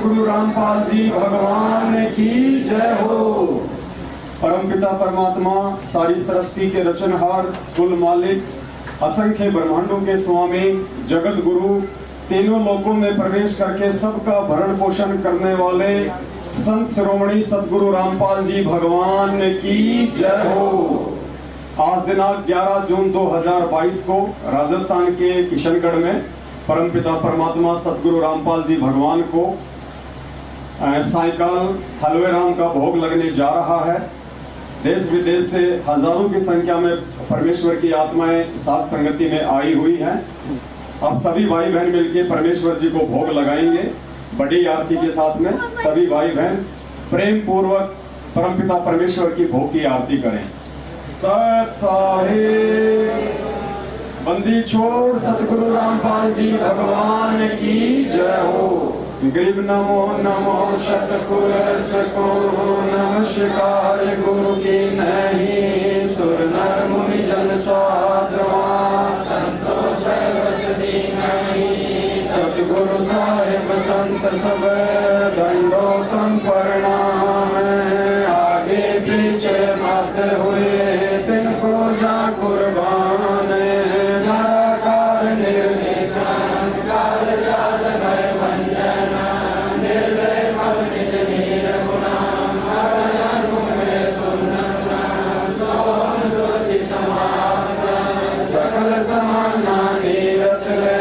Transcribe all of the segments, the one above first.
सतगुरु रामपाल जी भगवान की जय हो। परमपिता परमात्मा सारी सृष्टि के रचनहार, कुल मालिक, असंख्य ब्रह्मांडों के स्वामी, जगत गुरु, तीनों लोकों में प्रवेश करके सबका भरण पोषण करने वाले संत शिरोमणि सतगुरु रामपाल जी भगवान की जय हो। आज दिनांक 11 जून 2022 को राजस्थान के किशनगढ़ में परमपिता परमात्मा सतगुरु रामपाल जी भगवान को सायकाल हलवे राम का भोग लगने जा रहा है। देश विदेश से हजारों की संख्या में परमेश्वर की आत्माएं साथ संगति में आई हुई हैं। अब सभी भाई बहन मिलकर परमेश्वर जी को भोग लगाएंगे। बड़ी आरती के साथ में सभी भाई बहन प्रेम पूर्वक परमपिता परमेश्वर की भोग की आरती करें। सत साहिब बंदी छोड़ सतगुरु रामपाल जी भगवान की जय हो। गरीब नमो नमो शतकुल सको नमस्कार गुरु की नहीं सुर नर मुनि जन साधवा संतोष सतगुरु साहिब संत सब दंडोतम प्रणाम। आगे पीछे मत हुए तिनको जा कुर्बान। सकल समाना नीरत ले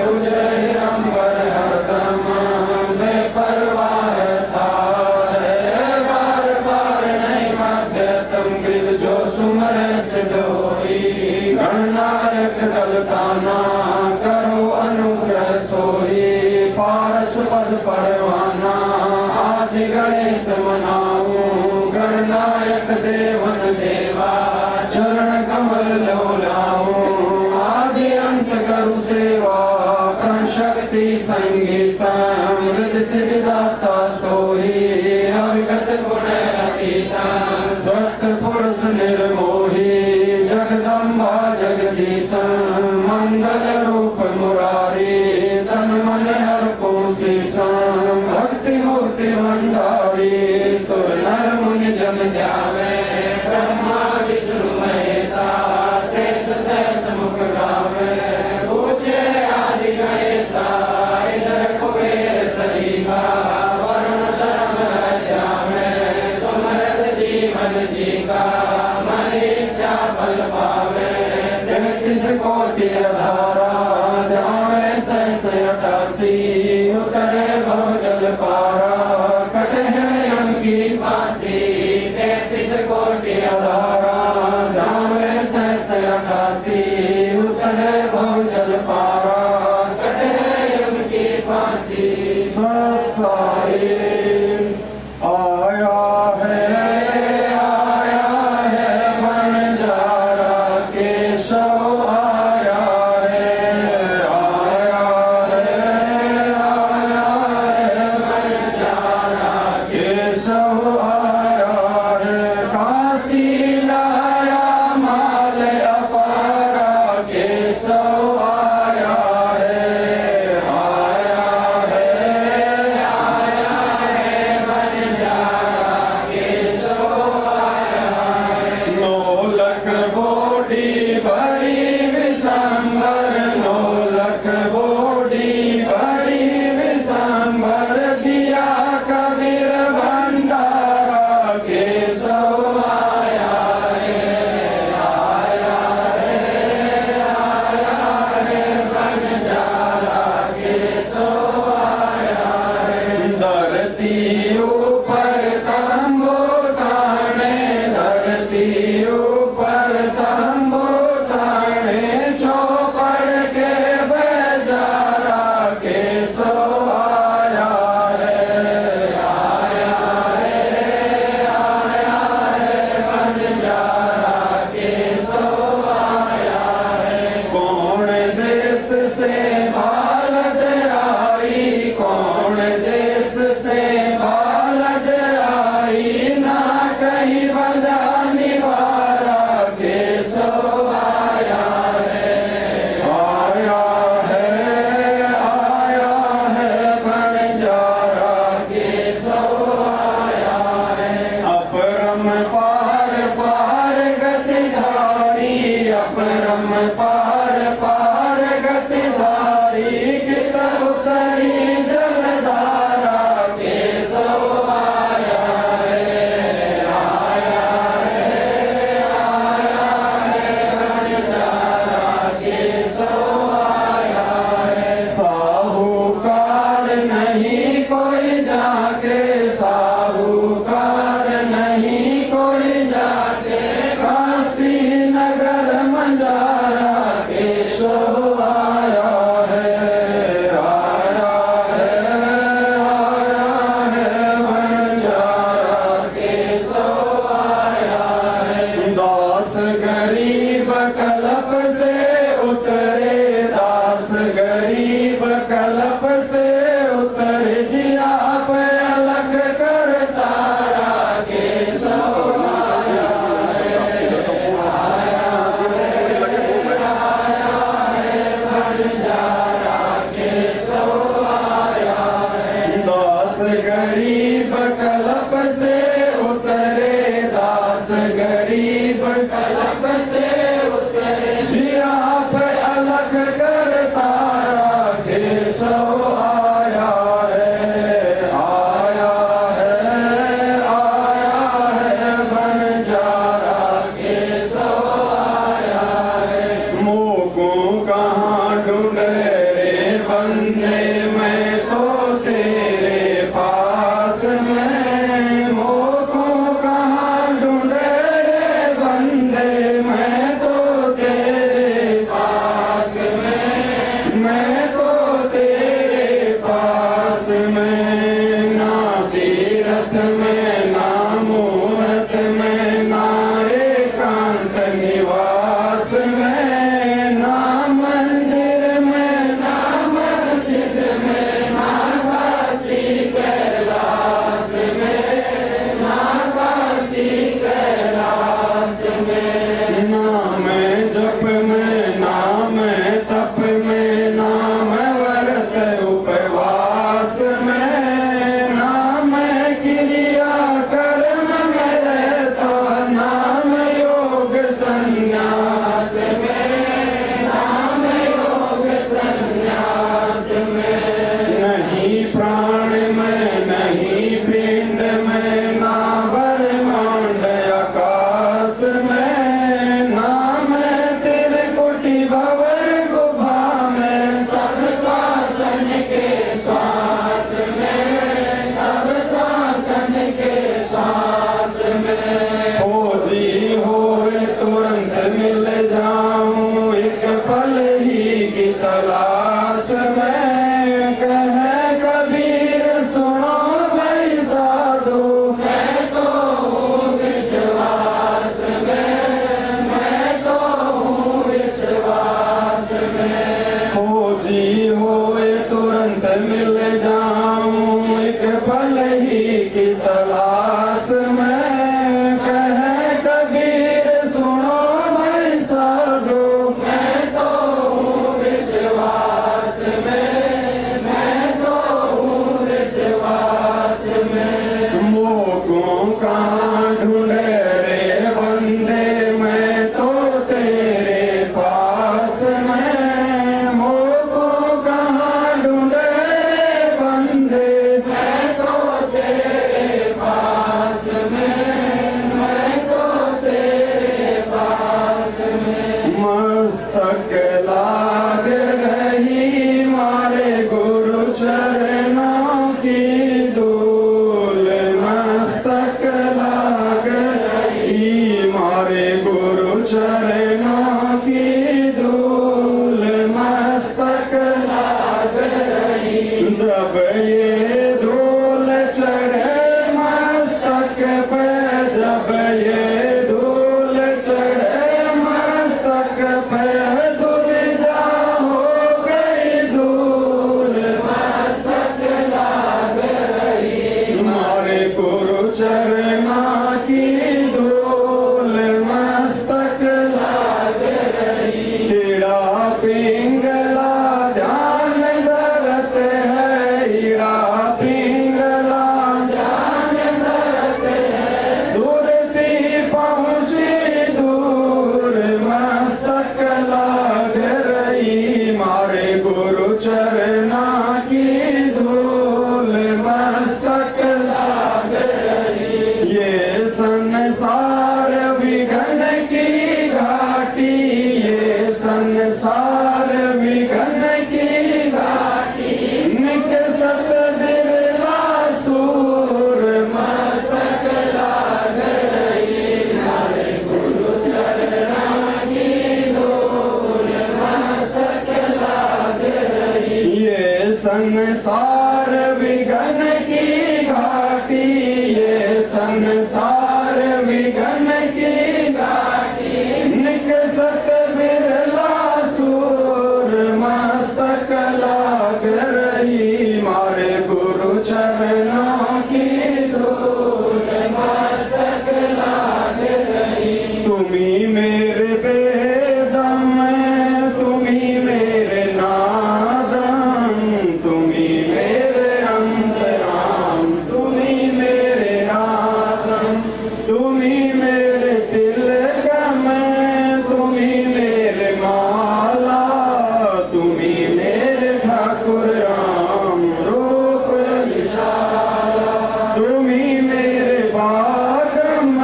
उजय अंबर हरदम बेपरवाह था बार बार नहीं मध्यतम गिर जो सुमर सिद्ध होई। गणनायक दलताना करो अनुग्रह सोई। पारस पद परवाना आदि गणेश मनाऊं। गणनायक देवन देवा चरण कमल लोलाऊं। आदि अंत करु सेवा प्रण शक्ति संगीतम। मृद सिद्धाता सोही अविगत गुण अतीतम। सत्य पुरुष निर्मोही जगदम्बा जगदीशम। मंगल रूप मुरारी तन मन हर को शीशम। भक्ति मुक्ति भंडारी सुर नर मुनि जन ध्यावे। ब्रह्मा विष्णु महेशा शेष सहस्र मुख गावे। पूज्य आदि गणेशा इधर कुबेर सरीखा। वरुण धर्म राजा में सुमरत जीवन जी का मन इच्छा फल पावे। 33 कोटि धारा जावे सहस 88 उतरे भव जल पारा। कटे है यम की फांसी 33 कोटि धारा जावे सहस 88 उतरे भव जल पारा। कटे है यम की फांसी। सत साहिब आया है बंजारा केशव आया है। बंजारा केशव आया है। काशी लाया माल अपारा केशव आया है। आया है कोई जाके साहूकार नहीं कोई जाके काशी नगर मंजारा केशव आया है आया है मंजारा केशव आया है। दास गरीब कलप से उतरे दास गरीब कलप से उतरे जिया पे अलग कर तारा केशव आया है बंजारा केशव आया है। दास गरीब कलप से उतरे दास गरीब कलप से उतरे जिया पे अलग कर तारा केशव आया है आया है बंजारा केशव आया है। मोको कहाँ ढूंढे रे बंदे मैं तो तेरे पास में मोको कहाँ ढूंढे रे बंदे मैं तो तेरे पास में मैं तो तेरे पास में ना तीरथ में ना मूरत में ना एकांत निवास में ना मंदिर में ना मस्जिद में ना काशी कैलाश में ना काशी कैलाश में ना मैं जप में ना मैं तप में ना मैं व्रत उपवास में ना मैं क्रिया कर्म में रहता ना मैं योग संन्यास में ना मैं योग संन्यास में नहीं प्राण में नहीं पिंड में ना ब्रह्मांड आकाश में ना मैं तेरे कोटि भंवर गुफा में सब शासन के श्वास में सब शासन के श्वास में खोजी होए तुरंत मिल जाऊं एक पल ही की तलाश में कहे कबीर सुनो भाई साधु मैं तो हूँ विश्वास में मैं तो हूँ विश्वास में खोजी होए तुरंत मिल जाऊं एक पल ही की तलाश में कहे कबीर सुनो भाई साधु मैं तो हूँ विश्वास में मैं तो हूँ विश्वास में। मोको कहाँ ढूंढे रे बंदे मैं तो तेरे पास में मोको कहाँ ढूंढे रे बंदे मैं तो तेरे पास संसार विघन की घाटी निकसत बिरला सूर मस्तक लाग रही मारे गुरु चरणों की धूल मस्तक लाग रही। तुम्ही मेरे बेदम तुम्ही मेरे नादम तुम्ही मेरे अंतराम तुम्ही मेरे आदम तुम्ही मेरे तिलगम तुम्ही मेरे माला तुम्ही मेरे ठाकुर राम रूप विशाला तुम्ही मेरे बागम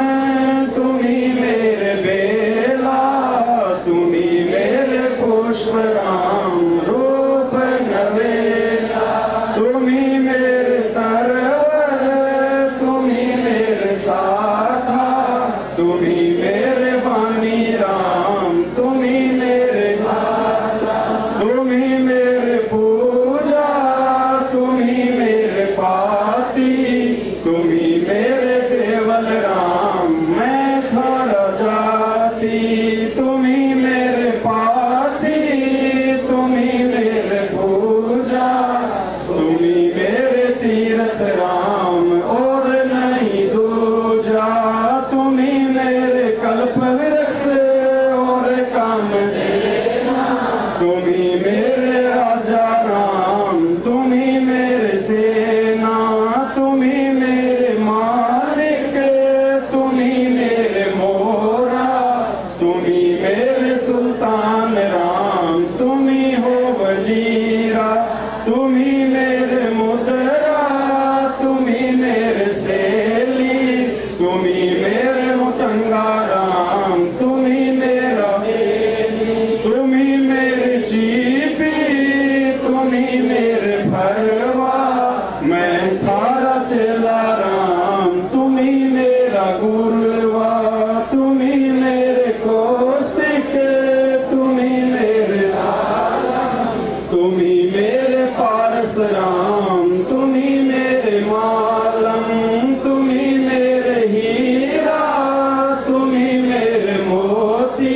तुम्ही मेरे बेला तुम्ही मेरे पुष्प राम रूप नवेला तुम्ही मेरे तरवर तुम्ही मेरे साखा तुम्ही मेरे वाणी राम तुम्ही मेरे भाषा तुम्ही मेरे पूजा तुम्ही मेरे पाती तुम्ही मेरे देवल राम मैं थोड़ा जाती तुम्ही मेरे पाती तुम्ही मेरे पूजा तुम्ही मेरे तीर्थ राम और नहीं दूजा तुम्ही मेरे कल्प वृक्ष और काम देना तुम्ही मेरे राजा राम तुम्ही मेरे सेना तुम्ही मेरे मालिक तुम्ही मेरे मोरा तुम्ही मेरे सुल्तान राम तुम्ही हो वजीरा तुम्ही मेरे मुद्रा तुम्ही मेरे सेली तुम्ही मेरे मुतंगा राम तुम्ही मेरा बेली तुम्ही मेरे चीपी तुम्ही मेरे भरवा मैं थारा चेला राम तुम्ही मेरा गुरुवा तुम्ही मेरे कौस्तिक तुम्ही मेरे तुम्ही मेरे पारस राम तुम्ही मेरे मालम तुम्ही मेरे हीरा तुम्ही मेरे मोती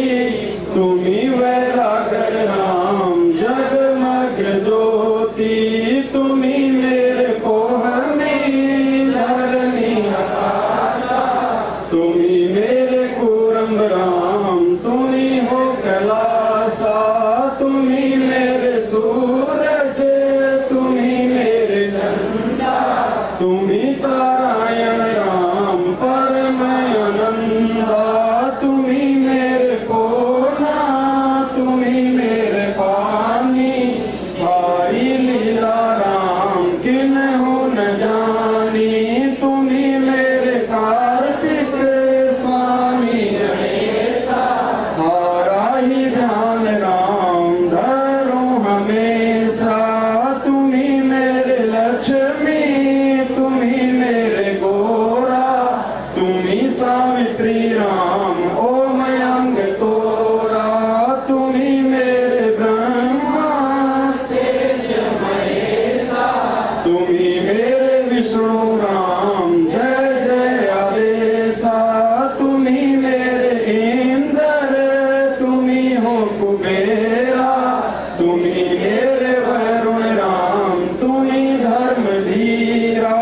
तुम्ही वैरागर राम जगमग ज्योति तुम्ही मेरे कोहनी धरनी आकाशा तुम्ही मेरे कुरम राम तुम्ही हो कैलासा तुम्ही मेरे सूरज तुम्ही मेरे झंडा तुम्ही तारायण राम परम आनंदा तुम्ही मेरे कोना तुम्ही मेरे पानी भारी लीला राम किन हो न जानी तुम्ही मेरे कार्तिक स्वामी गणेशा थारा ही ध्यान राम धरो हमेशा तुम्ही मेरे लक्ष्मी तुम्ही मेरे गोरा तुम्ही सावित्री राम ओ मयंक तोरा तुम्ही मेरे ब्रह्मा शेष महेशा तुम्ही मेरे विष्णु राम जय जय आदेशा तुम्ही मेरे इंद्र तुम्ही हो कुबेरा तुम्ही मेरे वरुण राम तुम्ही धर्म धीरा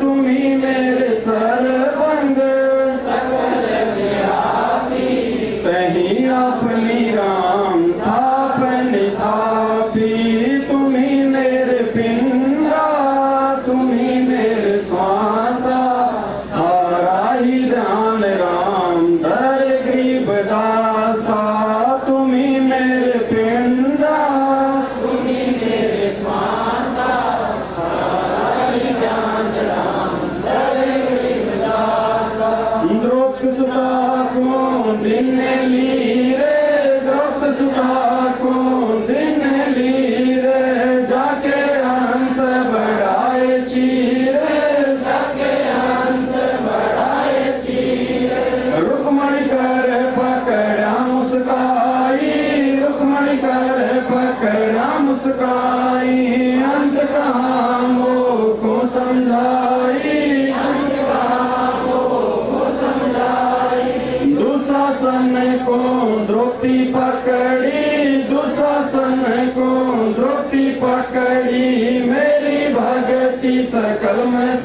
तुम्ही मेरे सर्वंग सकल व्यापी तही अपनी राम थापनि थापी तुम्ही मेरे पिंडा तुम्ही मेरे श्वासा थारा ही ध्यान राम धर ग्रीब दासा तुम्ही मेरे पिंडा तुम्ही मेरे श्वासा थारा ही ध्यान राम धर ग्रीब दासा द्रौपद सुता को दिन ली रे द्रौपद सुता को दिन ली रे जाके अंत बढ़ाए चीरे जाके अंत बढ़ाए चीरे रुक्मणी कर पकड़ा मुस्काई रुक्मणी कर पकड़ा मुस्काई अंत कहाँ वो को समझाई अंत कहाँ वो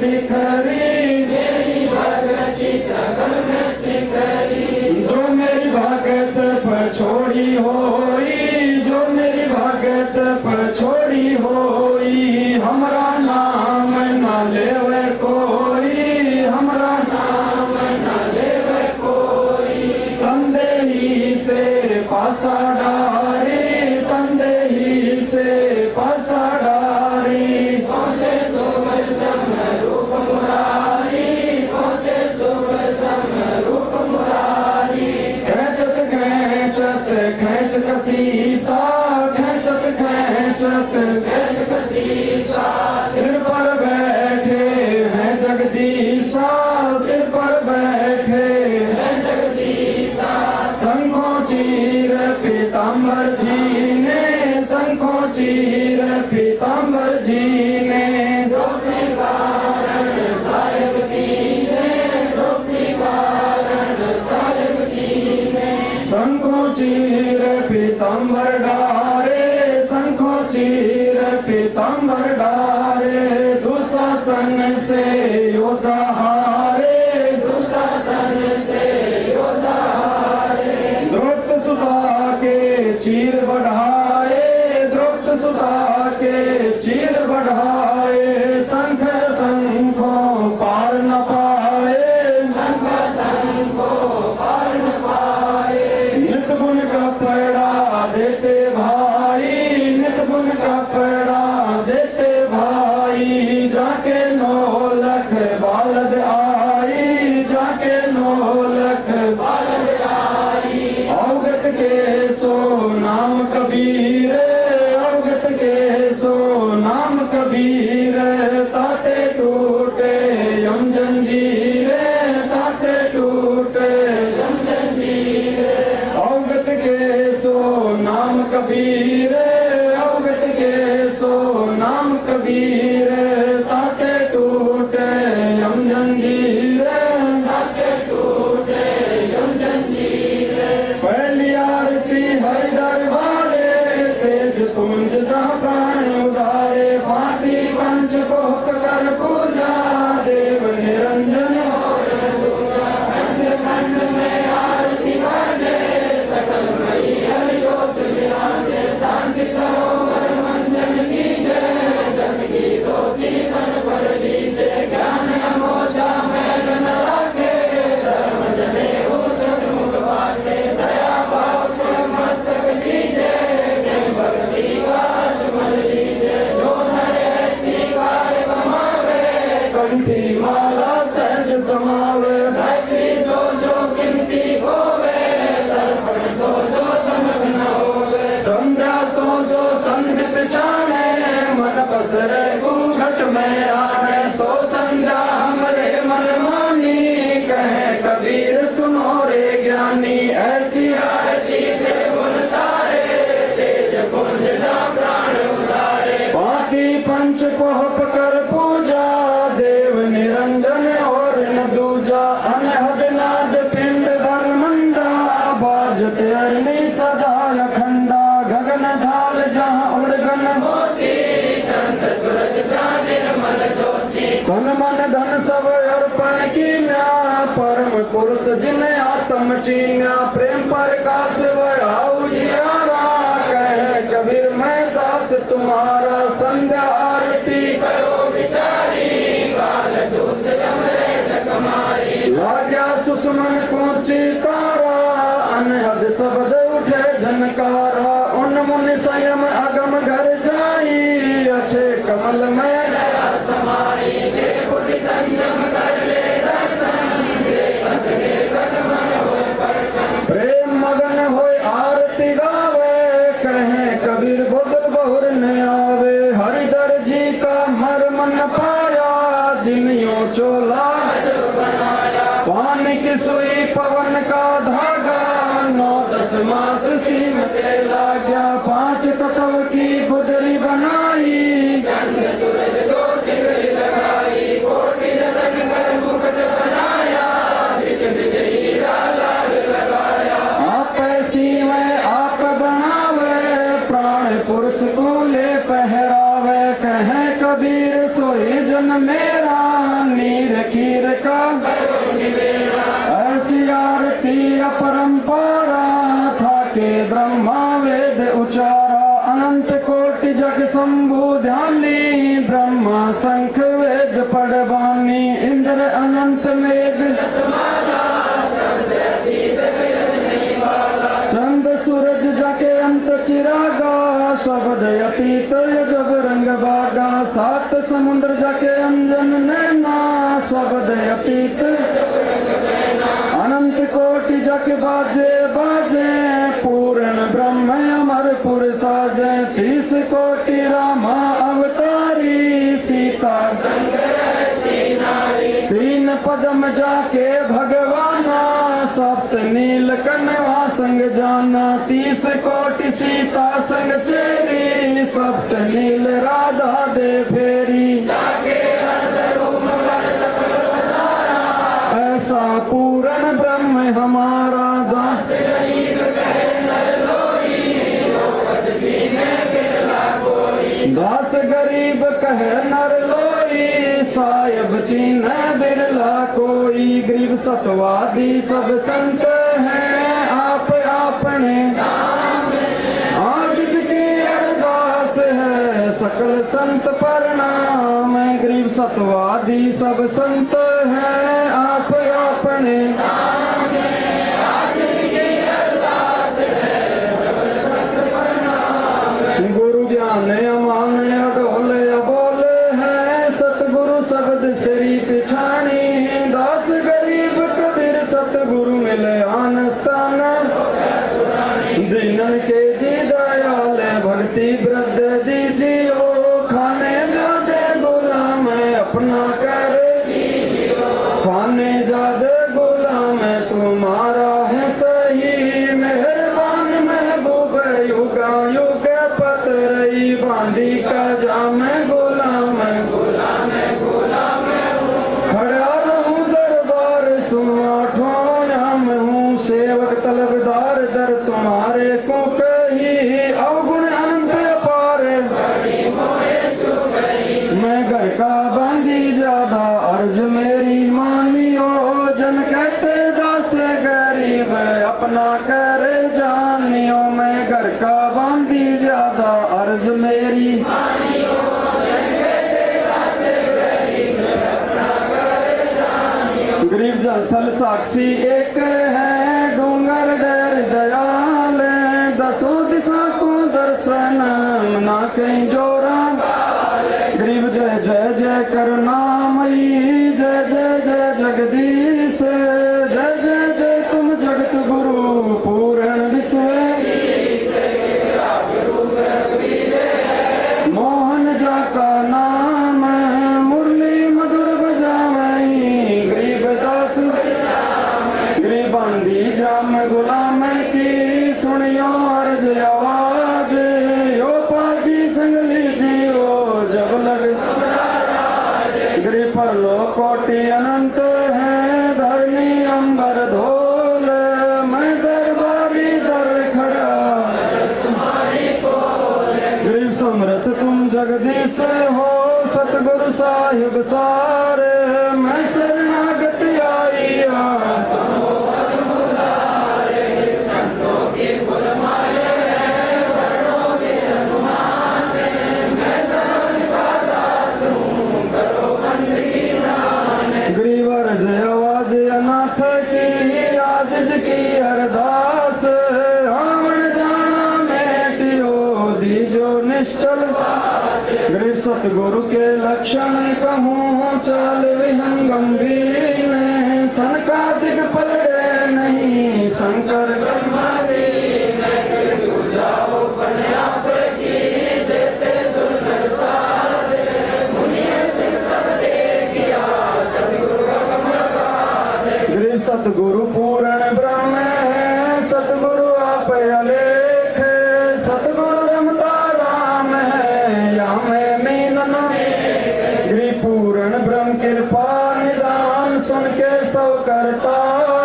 शिखरी, मेरी भगति सगल में शिखरी। जो मेरी भगत पर छोड़ी होई, जो मेरी भगत पर छोड़ी होई, हमरा नाम न लेवे कोई, हमरा नाम न लेवे कोई। तंदेही से पासा डारी, तंदेही से पासा डारी, पहुँचे सुख सम रूप मुरारी, पहुँचे सुख सम रूप मुरारी। खेचत खेचत खेच कसीसा, खेचत खेचत खेच कसीसा, सिर पर बैठे हैं जगदीशा, सिर पर बैठे है जगदीशा। शंखों चीर पीताम्बर जी ने, शंखों चीर पीताम्बर जी ने, द्रौपदी कारण साहेब कीने, द्रौपदी कारण साहेब कीने। शंखों चीर पीताम्बर डारे, शंखों चीर पीताम्बर डारे, दुशासन से योद्धा हारे, दुशासन से योद्धा हारे। द्रौपद सुता के चीर बढ़ाए, द्रौपद सुता के चीर बढ़ाए, शंख शंखों पार न पाए, शंख शंखो पार न पाए। नित बुन कपड़ा देते भाई, नित बुन कपड़ा देते भाई, जाके नौलख बालद आई, जाके नौलख बालद आई। अवगत के सो नाम कबीर, अवगत के सो नाम कबीर, ताते टूटे यम जंजीर, ताते टूटे यम जंजीर। अवगत के सो नाम कबीर, अवगत के सो नाम कबीर, ताते टूटे यम जंजीर, ताते टूटे यम जंजीर। पहली आरती हरि दरबारे, तेज पुंज जहाँ प्राण उदारे, भांति पंच भोग कर पूजा, देव निरंजन खंड खंड में आरती बाजे, सकल मई हरि ज्योत विराजे। शांति सरोवर मंजन कीजे, जग की धोती तन पर लीजे। ज्ञान अमोचा मैल न राखे, धर्म जने हो सतमुख वासे। दया भाव से मस्तक लीजे, प्रेम भक्ति वाच मन लीजे। जो नर ऐसी कार कमावे, कंठी माला सहज समावे, गायत्री सो जो कीमती होवे, दर्पण सो जो दमक न होवे। संध्या सो जो संध पिछाने, मन बसरे घूंघट में आने, सो संध्या हमरे मन मानी, कहे कबीर सुनो रे ज्ञानी। ऐसी आरती के गुण तारे, तेज पुंज जा प्राण उतारे। पाती पंच पोहप कर पूजा, देव निरंजन और न दूजा। अनहद नाद पिंड धर्मंडा, बाजते अग्नि सदा अखंडा। गगन धाल जहाँ उड़गन मोती, संत सूरज जा निर्मल ज्योति। तन मन धन सब अर्पण कीन्या, परम पुरुष जिन्हें आत्म चीन्या। प्रेम प्रकाश वया उजियारा, कहे कबीर मैं दास तुम्हारा। संध्या आरती करो विचारी, काल दूत अमृत कमारी। लाग्या सुषमन कुंची तारा, अनहद शब्द उठे झनकारा। उन मुनि संयम अगम घर जाई, अच्छे कमल में दया समाई। जे कुट संयम कर ले दर्शन, जे बदले कदमन होय परसन। प्रेम मगन होय आरती गावे, कहे कबीर भोजन बहुर न आवे। हरिधर जी का मर्म न पाया, जिनियों चोला बनाया। पानी की सुई पवन का धागा, 9-10 मास सीम के लाग्या। 5 तत्व की गुदरी बनाई, चंद सूरज दो तिगड़ी लगाई। कोटि रतन कर मुकुट बनाया, बिच बिच हीरा लाल लगाया। आप सीवे आप बनावे, प्राण पुरुष को ले पहरावे। कहे कबीर सोई जन मेरा, शंख वेद पढ़वानी इंद्र अनंत मेघ चंद सूरज जाके अंत चिरागा शब्द अतीत जब रंग बागा सात समुद्र जाके अंजन नैना शब्द अतीत अनंत कोटि जाके बाजे बाजे पूर्ण ब्रह्म अमर पुर साजे 30 कोटि रामा अवतारी सीता तीन पदम जाके भगवाना सप्त नील कन्वा संग जाना 30 कोटि सीता संग चेरी सप्त नील राधा दे फेरी ऐसा पूर्ण ब्रह्म हमारा दास दास गरीब कहे नर लोई साहिब चीन बिरला कोई गरीब सतवादी सब संत हैं आप अपने आज की अरदास है सकल संत प्रणाम गरीब सतवादी सब संत हैं आप अपने गुरु ज्ञान अमान अडोले अबोले हैं सतगुरु शब्द श्री पिछाणी दास गरीब कबीर सतगुरु मिले आन स्थान दीनन के जी दयाल भक्ति वृद्ध दीजियो खाने जादे गुलाम अपना कर खाने जादे गुलाम तुम्हारा है सही मेहरबान महबूब युगा युग पतरई बांधी का जाम गुलाम खड़ा रहूं दरबार सुना ठोम हूँ सेवक तलबदार दर तुम्हारे को कही अवगुण अनंत अपार मैं घर का बंदी ज्यादा अर्ज मेरी मानियो जन कहते दास गरीब अपना कर जानियो मैं घर का बंदी ज्यादा अर्ज मेरी गरीब जल थल साक्षी एक है डूंगर डर दयाल दसों दिशा को दर्शन ना कहीं जोरा गरीब जय जय जय करुणामयी जय जय जय जगदीश जय जय जय तुम जगत गुरु पूर्ण विश्व मोहन जा का नाम मुरली मधुर बजावई गरीब दास गरीबांदी जाम गुलाम की सुनियो अर्ज आवाज यो पाजी संग लीजियो जब लग गरीब पर लो कोटि अनंत है धरनी अंबर धोल मैं दरबारी दर खड़ा गरीब समरथ तुम जगदीश हो सतगुरु साहिब सारे मैं शरणागत आईया गरीबर जय आवाज अनाथ की आजिज की अरदास हावण जाना मेटियो दीजो निश्चल गरीब सतगुरु के लक्षण कहूँ चाल विहंग गंभीर ने सनकादिक पलड़े नहीं शंकर गरीब सतगुरु पूर्ण ब्रह्म है सतगुरु आप अलेख सतगुरु रमता राम है या मैं मीनन गरीब पूर्ण ब्रह्म कृपा निदान सुन के सौ करता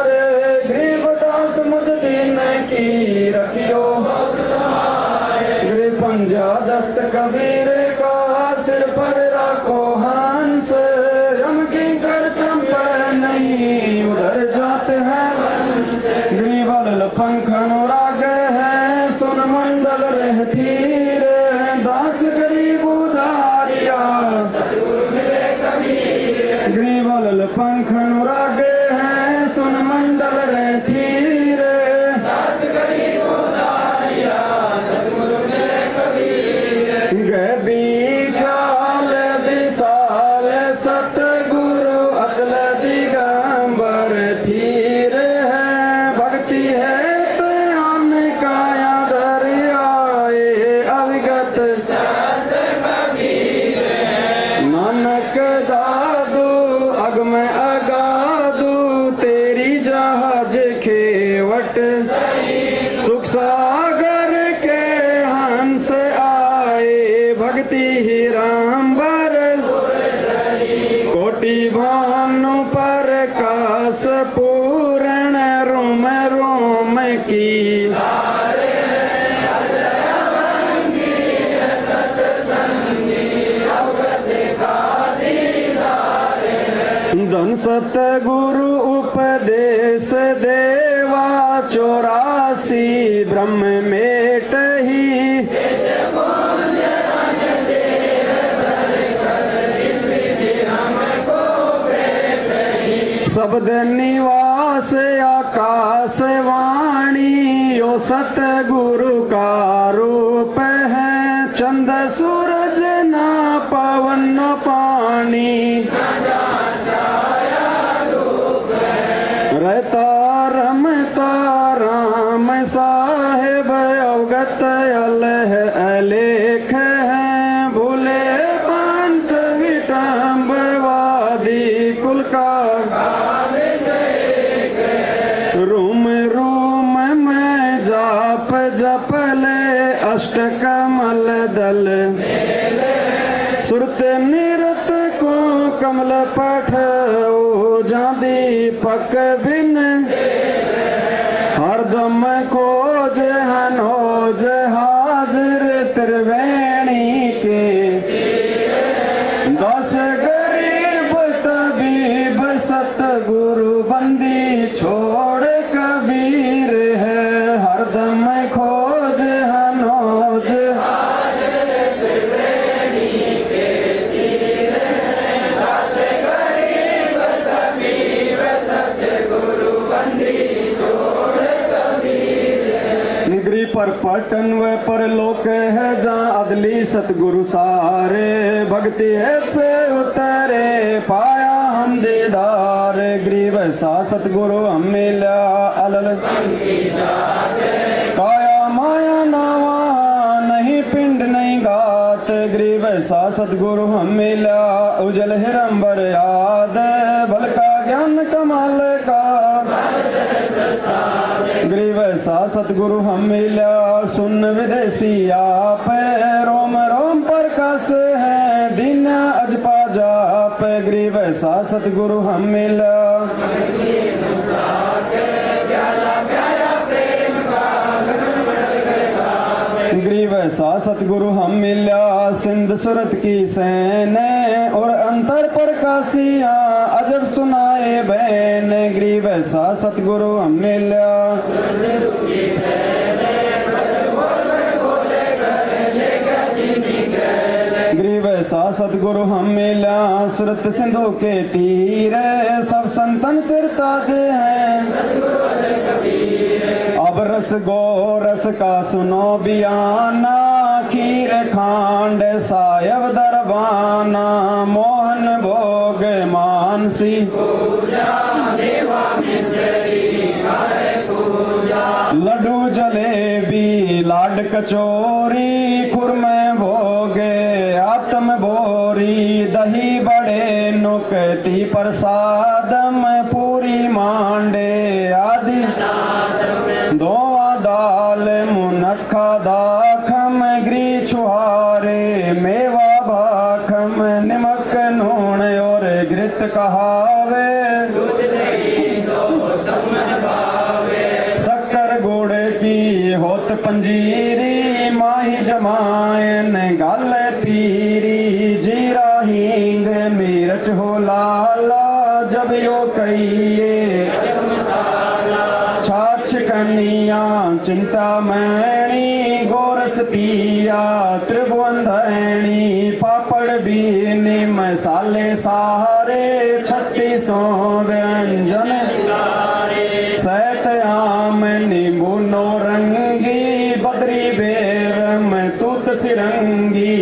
रे गरीब दास मुझ दिन की रखियो गरीब पंजा दस्त कबीर का सिर पर राखो हंस रम की कर चंपा नहीं उधर जाते हैं ग्रीवल पंखन राग है सुन मंडल रहती रे दास गरीब उधारिया पंख अनुरागे हैं सुन मंडल रे थीरे दास गरीब उदारिया सतगुरु मिले कबीर विशाल विशाल सतगुरु अचल दिगंबर थीर है भक्ति है त्यान काया दरियाए अविगत सत कबीर नानक दादू अगम अगादू तेरी जहाज खेवट सुख सागर के हंस आए भक्ति ही रामबर कोटि भानु प्रकाश पूर्ण रोम रोम की धन सतगुरु उपदेश देवा 84 ब्रह्म मेट ही शब्द निवास आकाश वाणी यो सतगुरु का रूप है चंद सूरज ना पवन न पानी रहता रमता राम साहेब अवगत अलह अलेख है भूले पंथ विटम्बवादी कुल का रूम रूम में जाप जपले अष्ट कमल दल सुरत निरत को कमल पठ ओ जा दीपक बिन हरदम खोज हनोज हाजिर त्रिवेणी के 10 गरीब तबीब सतगुरु बंदी छोड़ कबीर है हरदम खोज हनोज पर पटन व परलोक है जहाँ अदली सतगुरु सारे भक्ति है से उतरे पाया हम दीदार ग्रीव सा सतगुरु हम मिला अलल काया माया नावा नहीं पिंड नहीं गात ग्रीव सा सतगुरु हम मिला उजल हिरंबर याद भल का ज्ञान कमाल का ग्रीव सा सतगुरु हम मिला सुन विदेशी आप रोम रोम प्रकाश है दिन अजपा जाप ग्रीव सा सतगुरु हम मिला ग्रीव सा सतगुरु हम मिला सिंध सुरत की सैन और अंतर प्रकाशिया अजब सुनाए बहन ग्रीव सा सतगुरु हम मिला ग्रीव सा सतगुरु हम मिला सुरत सिंधु के तीर सब संतन सिर ताज हैं अब रस गो रस का सुनो बियाना खीर खांड सायब दरबाना मोहन भोग मानसी लड्डू जलेबी लाड कचोरी खुरमे भोगे आत्म बोरी दही बड़े नुकती प्रसादम पूरी मांडे आदि दोवा दाल मुनखा दाखम ग्री छुहारे मेवा भाखम निमक नून और घृत कहावे शक्कर गुड़ की होत पंजीरी माही जमायन गल पीरी जीरा हींग मिर्च हो लाला जब यो कहिए छाछ कन्या चिंता मैणी गोरस पिया त्रिभुवन धैणी पापड़ बीन मसाले सारे 36 व्यंजन सैत आम नींबू नौरंगी बदरी बेरम तूत सिरंगी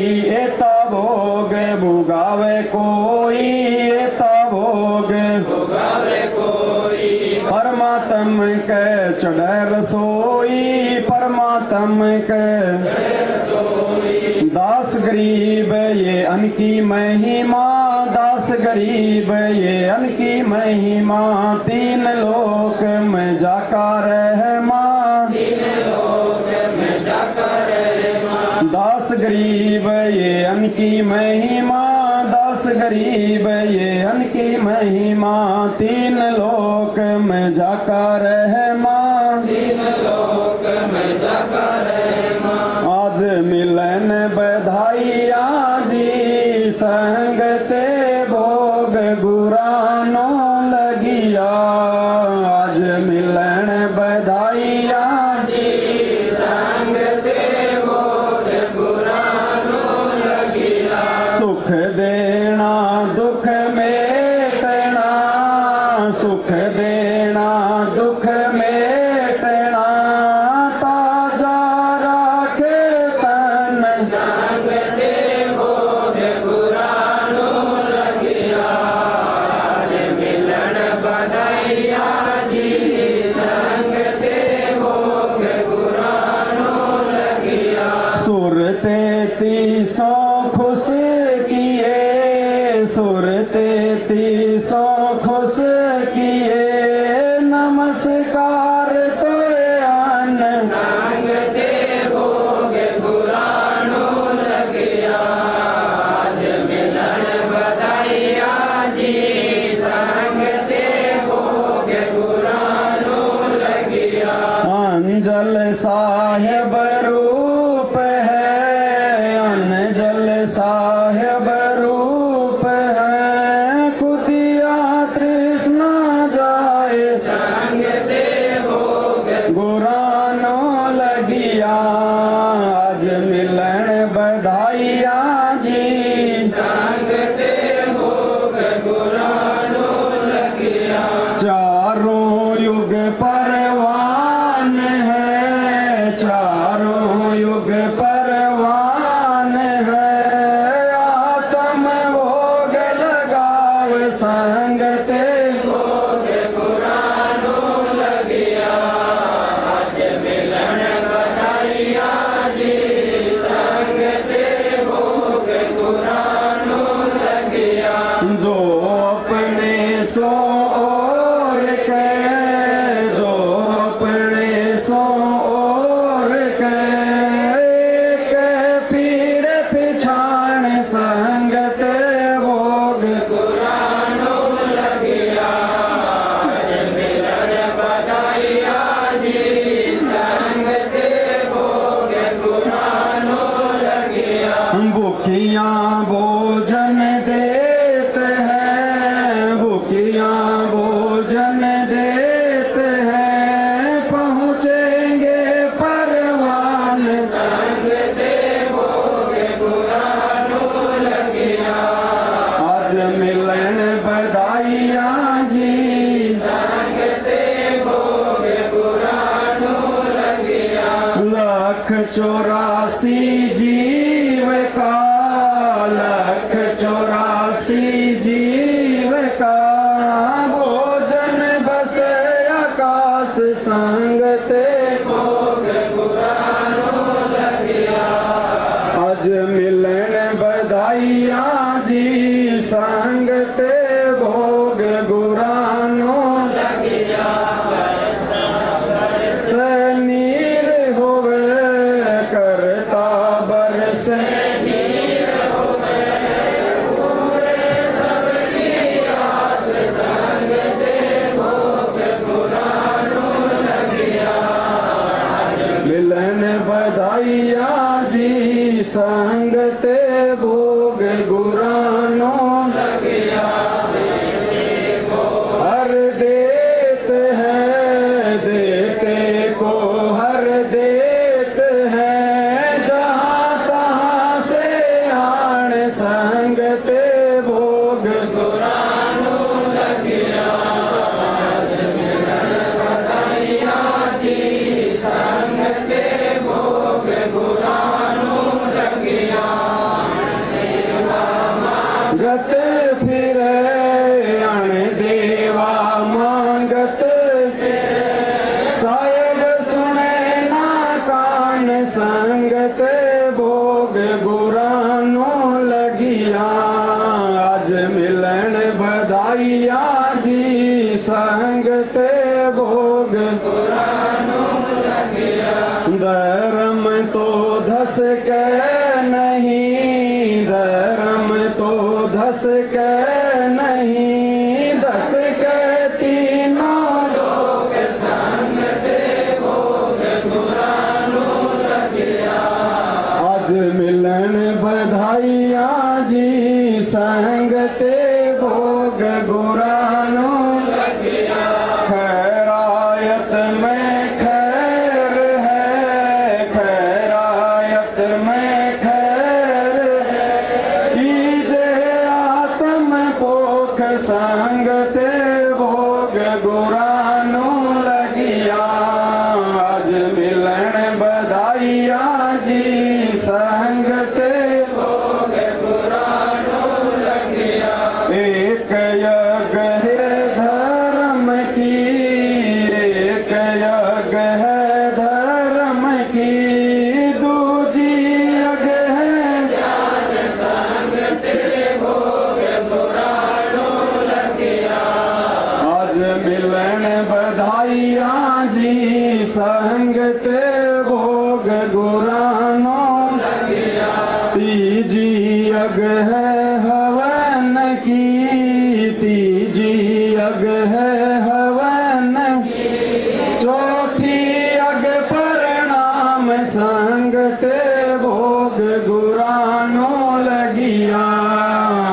एता भोग भुगावे कोई एता भोग परमात्म के चढ़े रसोई परमात्म के दास गरीब ये अन की महिमा दास गरीब ये अन की महिमा 3 लोक में जाका रहमा दास गरीब ये अन की महिमा दास गरीब ये अन की महिमा 3 लोक में जाका रहमा आज मिलन बधाइया जी संगते भोग गुरानो लगिया आज मिलन बधाइया जी संगते भोग गुरानो लगिया सुख देना दुख मेटना सुख देना दुख मेटना ताजा राखे तन संगते भोग गुरानो लगिया आज मिलन बधाइया जी संगते भोग गुरानो लगिया सुर 33 खुश किए सुर 33 खुश किए नमस्कार तो अन संगते भोग गुरानो लगिया आज मिलन बधाइया जी संगते भोग गुरानो लगिया अंजल साहेब रूप है अंजल साहेब रूप है कुतिया तृष्णा जाए संगते भोग गुरानो लगिया आज मिलन बधाइया जी संगते भोग गुरानो लगिया चारों युग परवान है चारों युग परवान है आत्म भोग लगाव संगते भोग गुरानो लगिया आज मिलन बधाइया जी संगते भोग गुरानो लगिया जो अपने सो और के जो अपने सो और के एक पीड़ पिछाण संगते भोग गुरानो लगिया आज मिलन बधाइया जी संगते भोग गुरानो लगिया भूखिया भोजन देते हैं भूखिया भोजन देते हैं पहुँचेंगे परवान संगते भोग गुरानो लगिया आज मिलन बधाइया जी संगते भोग गुरानो लगिया 184 जीव का 184 जीव का भोजन बस आकाश संगते भोग गुरानो लगिया आज मिलन बधाइया जी संगते भोग गुरानो लगिया सनीर होवे करता बरस संगते भोग गुरानो लगिया जी संग ते भोग धर्म तो धस के नहीं, धर्म तो धस के नहीं, धस के तीनों लोग संग ते भोग गुरानो लगिया। आज मिलन बधाइया जी संग ते भोग गुरानो लगिया। खैरायत में खैर है, खैरायत में खैर है, कीजे आत्म पोख संग ते भोग गुरानो लगिया। आज मिलन बधाइया जी संग ते भोग गुरानो लगिया। एक यज्ञ है धर्म की, एक यज्ञ है धर्म की, दूजी यज्ञ है ज्ञान संग ते भोग गुरानो लगिया। आज मिलन बधाइया जी संग ते भोग गुरानो लगिया। तीजी यज्ञ है हवन की, तीजी यज्ञ है हवन की, चौथी यज्ञ परिणाम संग ते भोग गुरानो लगिया।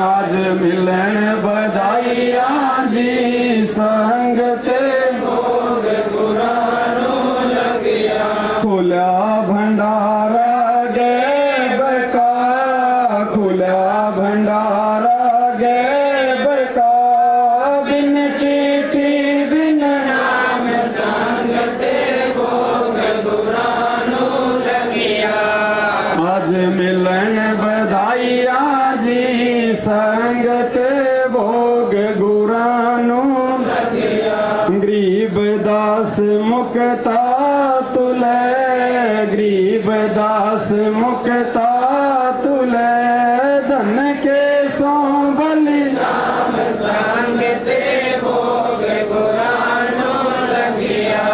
आज मिलन बधाइया जी संग ते भोग गुरानो लगिया। खुला भंडारा गैब का, खुला भंडारा गैब का, बिन चीटी बिन नाम संग ते भोग गुरानो लगिया। आज मिलन बधाइया जी संग ते भोग गुरानो लगिया। गरीब दास मुक्ता तुले, गरीब दास मुक्ता तुले, धन के सो बलि राम संग ते भोग गुरानो लगिया।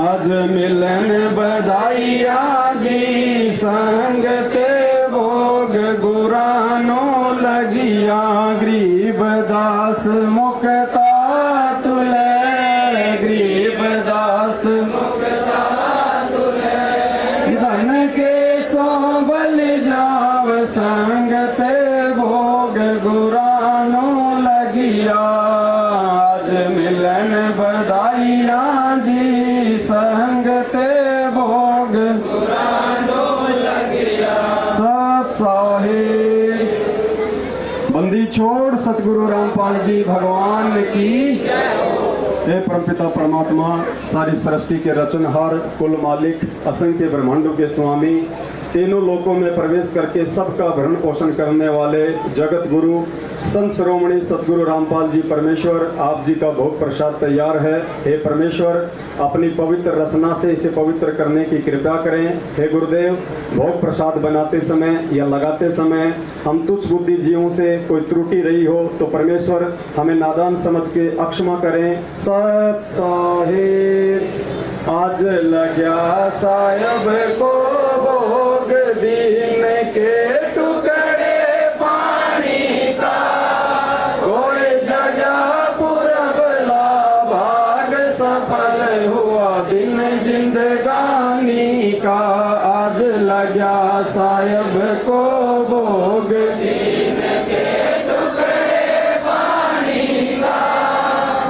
आज मिलन बधाइया जी संग ते भोग गुरानो लगिया। गरीब दास मुक्ता तुले, गरीब दास मुक्ता तुले, धन के सो बल जाव संग ते भोग गुरानो लगिया। आज मिलन बधाइया जी संग ते भोग गुरानो लगिया। सत साहिब। बंदी छोड़ सतगुरु रामपाल जी भगवान की। हे परमपिता परमात्मा, सारी सृष्टि के रचनहार, कुल मालिक, असंख्य ब्रह्मांडों के स्वामी, तीनों लोकों में प्रवेश करके सबका भरण पोषण करने वाले जगत गुरु संत शिरोमणि सतगुरु रामपाल जी परमेश्वर, आप जी का भोग प्रसाद तैयार है। हे परमेश्वर, अपनी पवित्र रचना से इसे पवित्र करने की कृपा करें। हे गुरुदेव, भोग प्रसाद बनाते समय या लगाते समय हम तुच्छ बुद्धि जीवों से कोई त्रुटि रही हो तो परमेश्वर हमें नादान समझ के अक्षमा करें। सत साहिब। आज लग्या साहब को भोग दीन के टुकड़े पानी का, कोई जगह पुरबला भाग सफल हुआ दिन जिंदगानी का। आज लग्या साहब को भोग दीन के टुकड़े पानी का,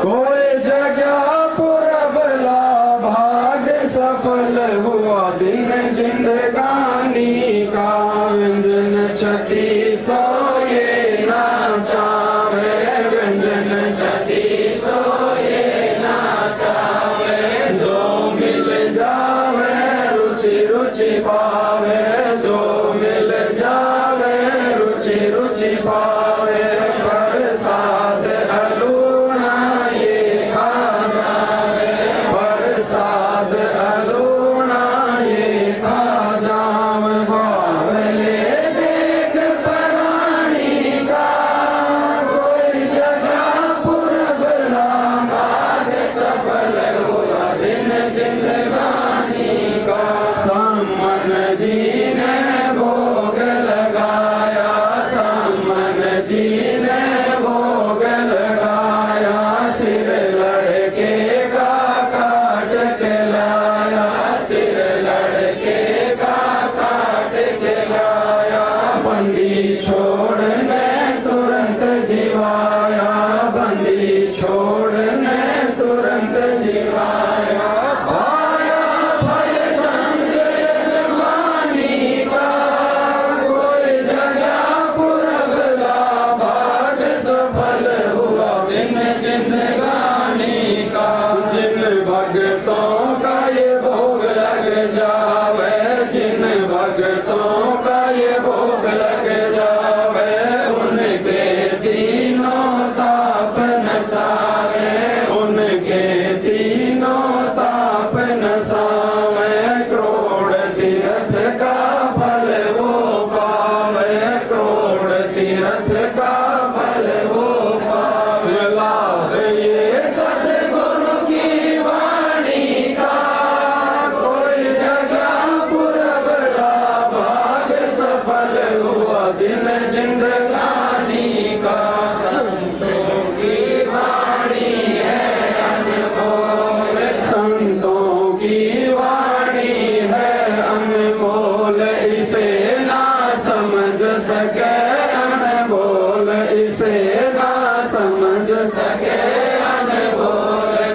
कोई जगह पुरबला भाग सफल हुआ दिन जिंदगानी का। व्यंजन छती सोए ना चावे, व्यंजन छती सोए ना चावे, जो मिल जावे रुचि रुचि पावे, जो मिल जावे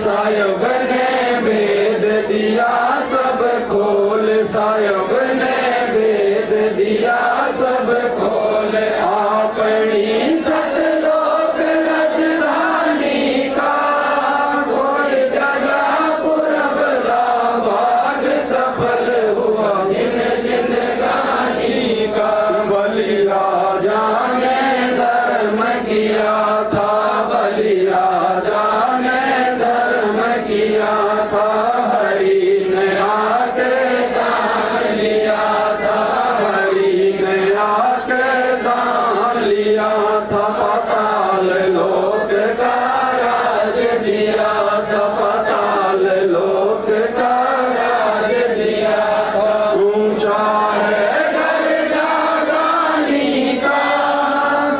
साहिब ने भेद दिया सब खोल, साहिब ने भेद दिया सब खोल। अपनी सतलोक रजधानी का कोई जगह पुरबला भाग सफल हुआ दिन जिंदगानी का। बलि राजा ने धर्म किया था, बलि राजा ने धर्म किया था। हरि ने आके दान लिया था, हरि ने आके दान लिया था। पाताल लोक का राज दिया था, पाताल लोक का राज दिया था। ऊंचा है घर जागानी का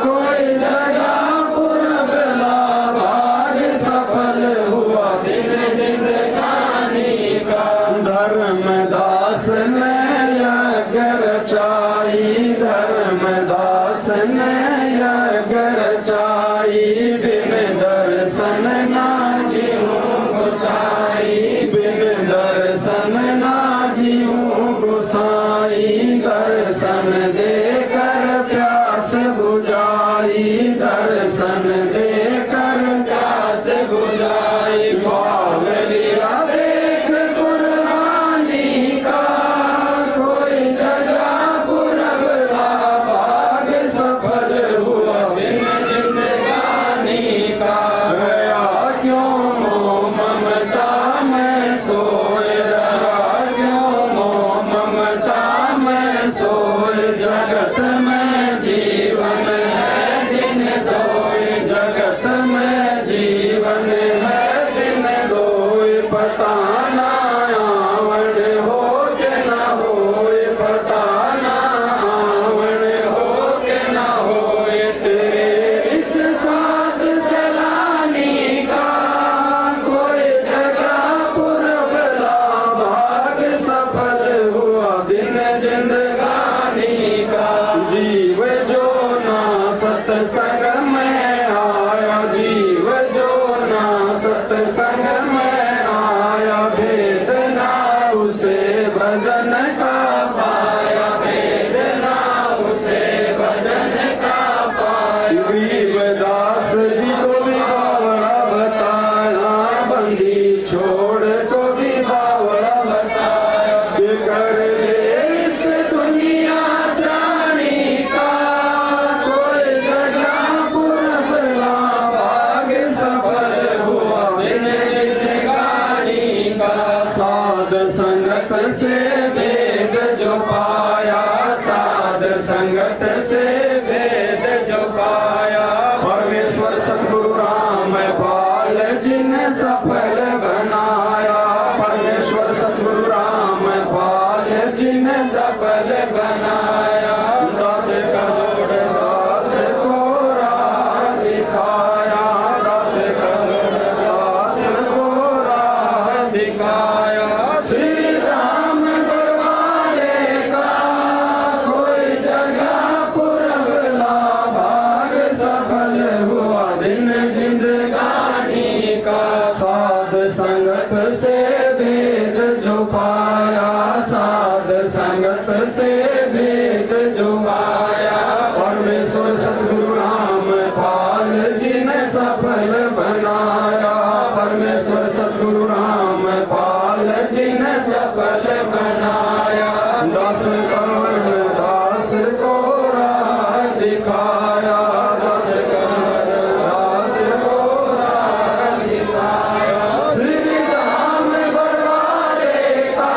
कोई जगह पुरबला भाग सफल हुआ दिन जिंदगानी का। धर्मदास ने यज्ञ रचाई, धर्मदास ने यज्ञ रचाई। बिन दर्शन ना जीऊं गुसाई, बिन दर्शन ना जीऊं गुसाई। दर्शन देकर प्यास बुझाई, दर्शन देकर प्यास बुझाई। भाग लिया देख कुर्बानी का कोई जगह पुरबला भाग सफल हुआ दिन जिंदगानी का। गया क्यों मोह ममता में सोए रहा, क्यों मोह ममता में सोए। जगत में जीवन है दिन दोए, जगत में जीवन है दिन दोए। पता ना आवण हो के ना होए, पता ना आवण हो के ना होए। तेरे इस श्वास सलानी का कोई जगह पुरबला भाग सफल हुआ दिन जिंदगानी का। जीव जो ना सत्संग में आया, जीव जो ना सत्संग में आया। भेद ना उसे भजन का पाया, भेद ना उसे भजन का पाया। गरीबदास जी को भी बावड़ा बताया, बंदी छोड़ को भी बावड़ा बताया। ये कर ले इस दुनिया श्राणी का कोई जगह पुरबला भाग सफल हुआ दिन जिंदगानी का। साध संगत से वेद जो पाया, साध संगत से वेद जो पाया। परमेश्वर सतगुरु रामपाल जिन सफल बनाया, परमेश्वर सतगुरु रामपाल जिन सफल बनाया। दास करोड़ दास को राह दिखाया, दास करोड़ दास को राह दिखाया। श्री राम दरबारे का कोई जगह पुरबला भाग सफल हुआ दिन जिंदगानी का। साध संगत से भेद जो पाया, साध संगत से भेद जो पाया। परमेश्वर सतगुरु रामपाल जी ने सफल बनाया, परमेश्वर सतगुरु रामपाल जी ने सफल बनाया। दास करोड़ दास को राह दिखाया, दास करोड़ दास को राह दिखाया। श्री राम दरबारे का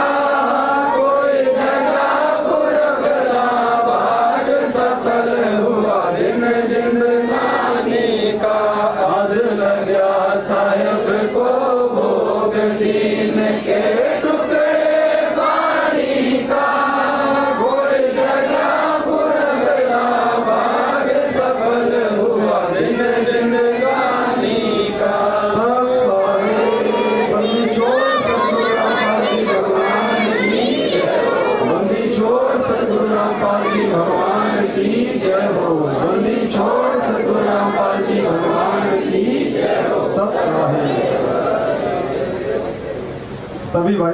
कोई जगह पुरबला भाग सफल हुआ दिन जिंदगानी का। आज लगा साहिब को भोग दीन के टुकड़े बाड़ी का कोई जगह पुरबला भाग सफल हुआ दिन जिंदगानी का। सब सारे बंदी छोड़ सतगुरु रामपाल जी भगवान की जय हो, बंदी छोड़ सतगुरु रामपाल जी भगवान की जय हो, बंदी छोड़ सतगुरु रामपाल जी भगवान की जय हो। सत साहिब। सभी भाई